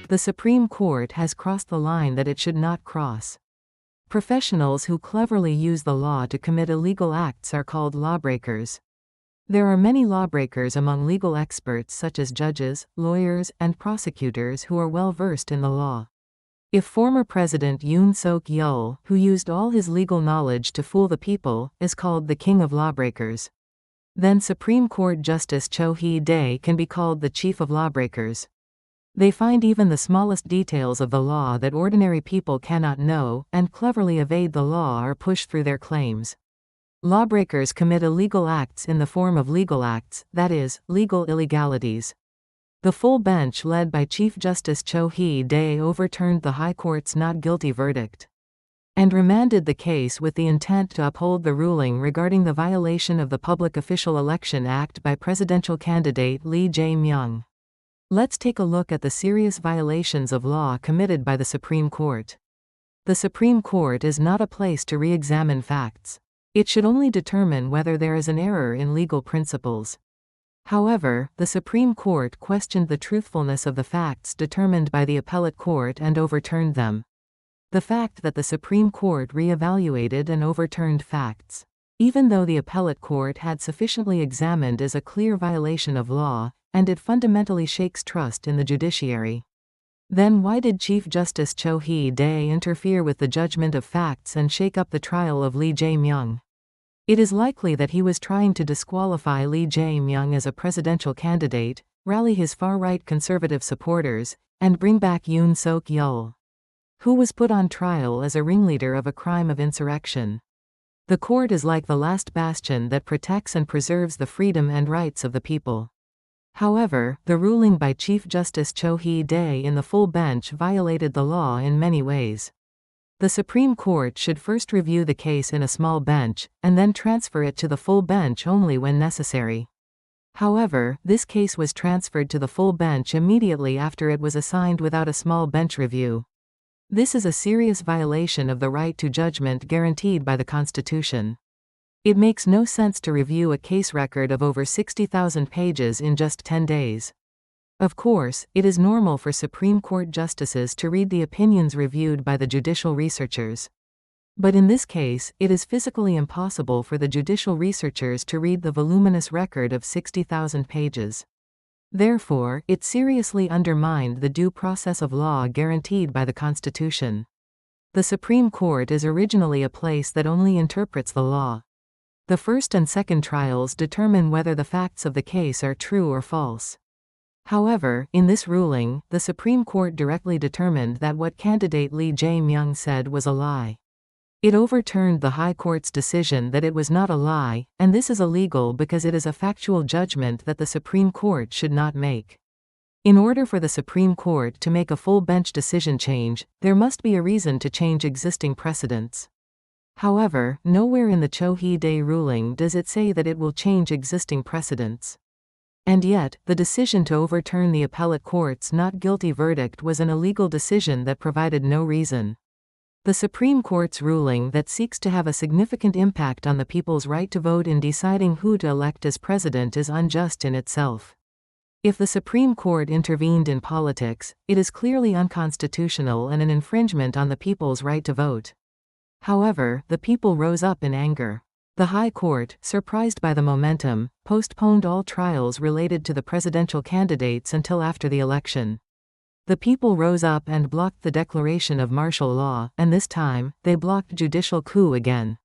The Supreme Court has crossed the line that it should not cross. Professionals who cleverly use the law to commit illegal acts are called lawbreakers. There are many lawbreakers among legal experts such as judges, lawyers, and prosecutors who are well versed in the law. If former President Yoon Seok-yeol, who used all his legal knowledge to fool the people, is called the king of lawbreakers, then Supreme Court Justice Cho Hee-dae can be called the chief of lawbreakers. They find even the smallest details of the law that ordinary people cannot know, and cleverly evade the law or push through their claims. Lawbreakers commit illegal acts in the form of legal acts, that is, legal illegalities. The full bench led by Chief Justice Cho Hee-dae overturned the High Court's not guilty verdict and remanded the case with the intent to uphold the ruling regarding the violation of the Public Official Election Act by presidential candidate Lee Jae-myung. Let's take a look at the serious violations of law committed by the Supreme Court. The Supreme Court is not a place to re-examine facts. It should only determine whether there is an error in legal principles. However, the Supreme Court questioned the truthfulness of the facts determined by the appellate court and overturned them. The fact that the Supreme Court re-evaluated and overturned facts, even though the appellate court had sufficiently examined, is a clear violation of law, and it fundamentally shakes trust in the judiciary. Then why did Chief Justice Cho Hee-dae interfere with the judgment of facts and shake up the trial of Lee Jae-myung? It is likely that he was trying to disqualify Lee Jae-myung as a presidential candidate, rally his far-right conservative supporters, and bring back Yoon Seok-yeol, who was put on trial as a ringleader of a crime of insurrection. The court is like the last bastion that protects and preserves the freedom and rights of the people. However, the ruling by Chief Justice Cho Hee-dae in the full bench violated the law in many ways. The Supreme Court should first review the case in a small bench, and then transfer it to the full bench only when necessary. However, this case was transferred to the full bench immediately after it was assigned without a small bench review. This is a serious violation of the right to judgment guaranteed by the Constitution. It makes no sense to review a case record of over 60,000 pages in just 10 days. Of course, it is normal for Supreme Court justices to read the opinions reviewed by the judicial researchers. But in this case, it is physically impossible for the judicial researchers to read the voluminous record of 60,000 pages. Therefore, it seriously undermined the due process of law guaranteed by the Constitution. The Supreme Court is originally a place that only interprets the law. The first and second trials determine whether the facts of the case are true or false. However, in this ruling, the Supreme Court directly determined that what candidate Lee Jae-myung said was a lie. It overturned the High Court's decision that it was not a lie, and this is illegal because it is a factual judgment that the Supreme Court should not make. In order for the Supreme Court to make a full bench decision change, there must be a reason to change existing precedents. However, nowhere in the Cho Hee-dae ruling does it say that it will change existing precedents. And yet, the decision to overturn the appellate court's not guilty verdict was an illegal decision that provided no reason. The Supreme Court's ruling that seeks to have a significant impact on the people's right to vote in deciding who to elect as president is unjust in itself. If the Supreme Court intervened in politics, it is clearly unconstitutional and an infringement on the people's right to vote. However, the people rose up in anger. The High Court, surprised by the momentum, postponed all trials related to the presidential candidates until after the election. The people rose up and blocked the declaration of martial law, and this time, they blocked judicial coup again.